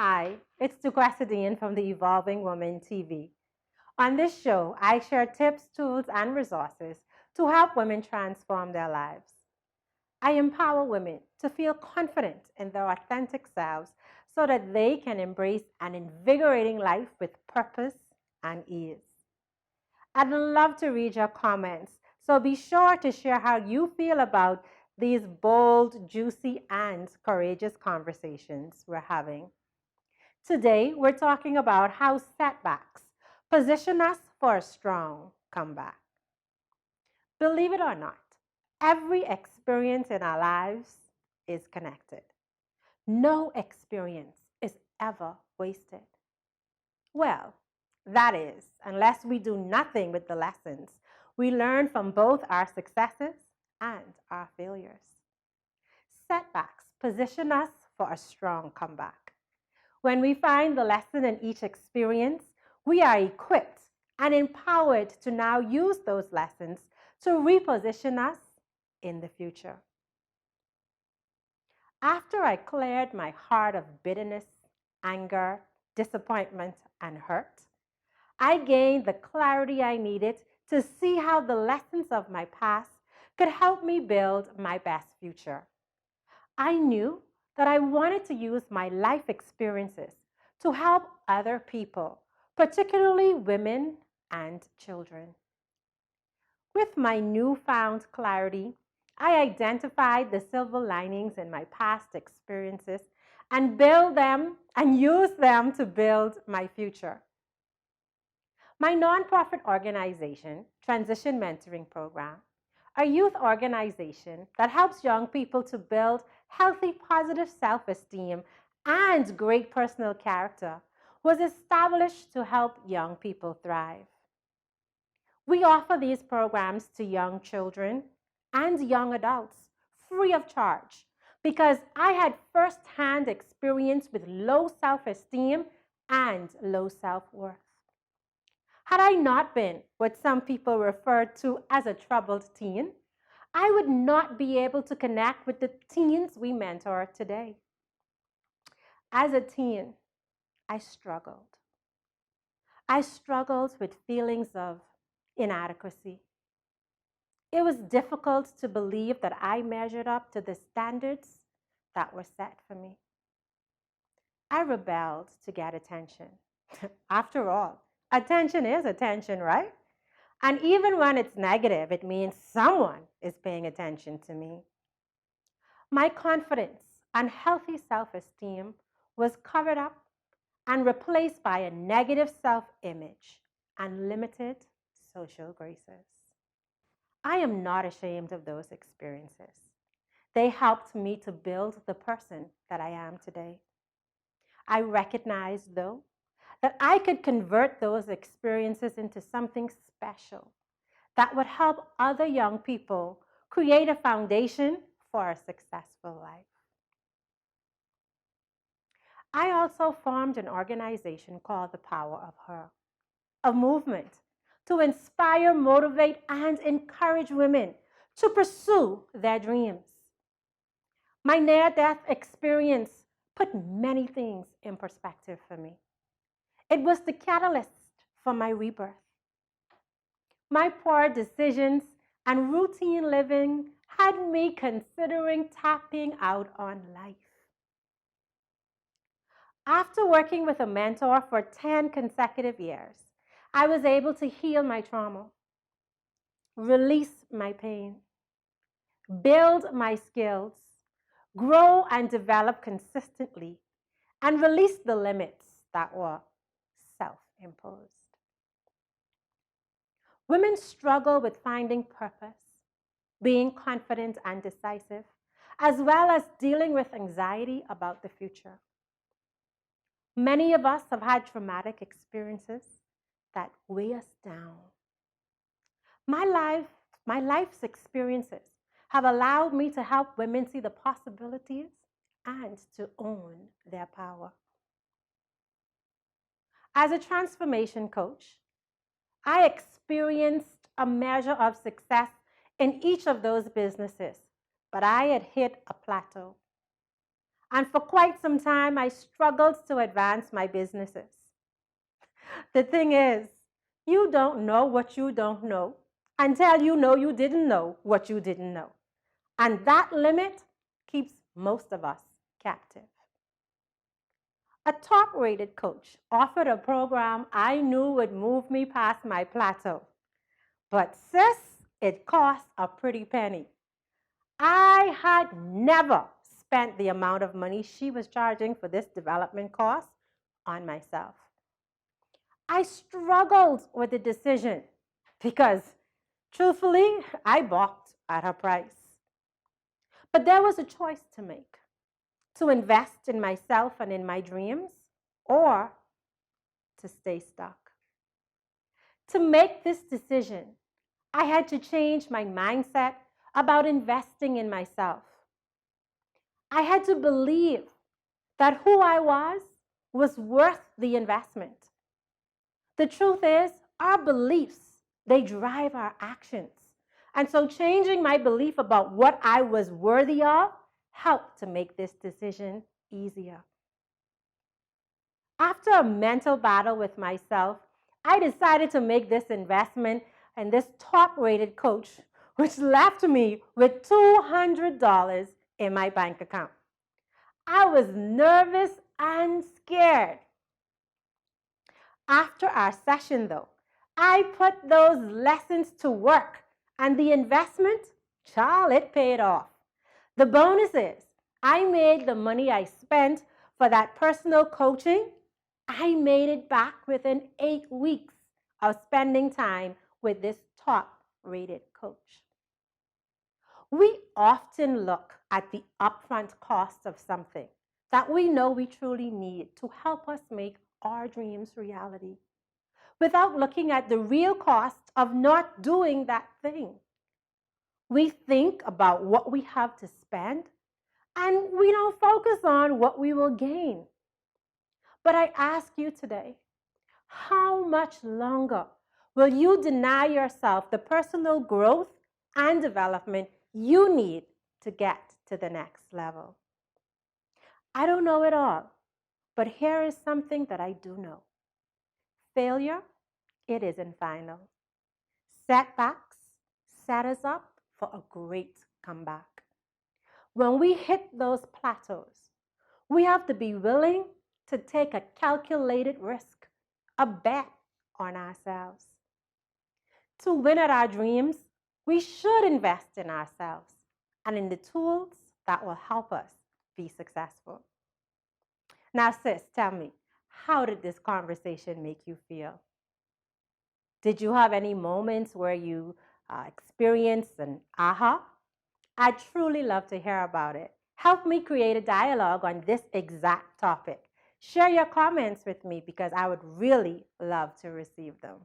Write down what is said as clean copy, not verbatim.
Hi, it's Duquesa from the Evolving Woman TV. On this show, I share tips, tools, and resources to help women transform their lives. I empower women to feel confident in their authentic selves so that they can embrace an invigorating life with purpose and ease. I'd love to read your comments, so be sure to share how you feel about these bold, juicy, and courageous conversations we're having. Today, we're talking about how setbacks position us for a strong comeback. Believe it or not, every experience in our lives is connected. No experience is ever wasted. Well, that is, unless we do nothing with the lessons we learn from both our successes and our failures. Setbacks position us for a strong comeback. When we find the lesson in each experience, we are equipped and empowered to now use those lessons to reposition us in the future. After I cleared my heart of bitterness, anger, disappointment, and hurt, I gained the clarity I needed to see how the lessons of my past could help me build my best future. I knew that I wanted to use my life experiences to help other people, particularly women and children. With my newfound clarity, I identified the silver linings in my past experiences and build them and use them to build my future. My nonprofit organization, Transition Mentoring Program, a youth organization that helps young people to build healthy, positive self-esteem and great personal character, was established to help young people thrive. We offer these programs to young children and young adults free of charge because I had firsthand experience with low self-esteem and low self-worth. Had I not been what some people refer to as a troubled teen, I would not be able to connect with the teens we mentor today. As a teen, I struggled. I struggled with feelings of inadequacy. It was difficult to believe that I measured up to the standards that were set for me. I rebelled to get attention. After all, attention is attention, right? And even when it's negative, it means someone is paying attention to me. My confidence and healthy self-esteem was covered up and replaced by a negative self-image and limited social graces. I am not ashamed of those experiences. They helped me to build the person that I am today. I recognize, though, that I could convert those experiences into something special that would help other young people create a foundation for a successful life. I also formed an organization called The Power of Her, a movement to inspire, motivate, and encourage women to pursue their dreams. My near-death experience put many things in perspective for me. It was the catalyst for my rebirth. My poor decisions and routine living had me considering tapping out on life. After working with a mentor for 10 consecutive years, I was able to heal my trauma, release my pain, build my skills, grow and develop consistently, and release the limits that were self-imposed. Women struggle with finding purpose, being confident and decisive, as well as dealing with anxiety about the future. Many of us have had traumatic experiences that weigh us down. My life's experiences have allowed me to help women see the possibilities and to own their power. As a transformation coach, I experienced a measure of success in each of those businesses, but I had hit a plateau. And for quite some time, I struggled to advance my businesses. The thing is, you don't know what you don't know until you know you didn't know what you didn't know. And that limit keeps most of us captive. A top-rated coach offered a program I knew would move me past my plateau. But sis, it cost a pretty penny. I had never spent the amount of money she was charging for this development course on myself. I struggled with the decision because, truthfully, I balked at her price. But there was a choice to make: to invest in myself and in my dreams, or to stay stuck. To make this decision, I had to change my mindset about investing in myself. I had to believe that who I was worth the investment. The truth is, our beliefs, they drive our actions. And so changing my belief about what I was worthy of helped to make this decision easier. After a mental battle with myself, I decided to make this investment in this top-rated coach, which left me with $200 in my bank account. I was nervous and scared. After our session, though, I put those lessons to work, and the investment, child, it paid off. The bonus is I made the money I spent for that personal coaching, I made it back within 8 weeks of spending time with this top-rated coach. We often look at the upfront cost of something that we know we truly need to help us make our dreams reality, without looking at the real cost of not doing that thing. We think about what we have to spend, and we don't focus on what we will gain. But I ask you today, how much longer will you deny yourself the personal growth and development you need to get to the next level? I don't know it all, but here is something that I do know. Failure, it isn't final. Setbacks set us up for a great comeback. When we hit those plateaus, we have to be willing to take a calculated risk, a bet on ourselves. To win at our dreams, we should invest in ourselves and in the tools that will help us be successful. Now, sis, tell me, how did this conversation make you feel? Did you have any moments where you experienced an aha? I'd truly love to hear about it. Help me create a dialogue on this exact topic. Share your comments with me because I would really love to receive them.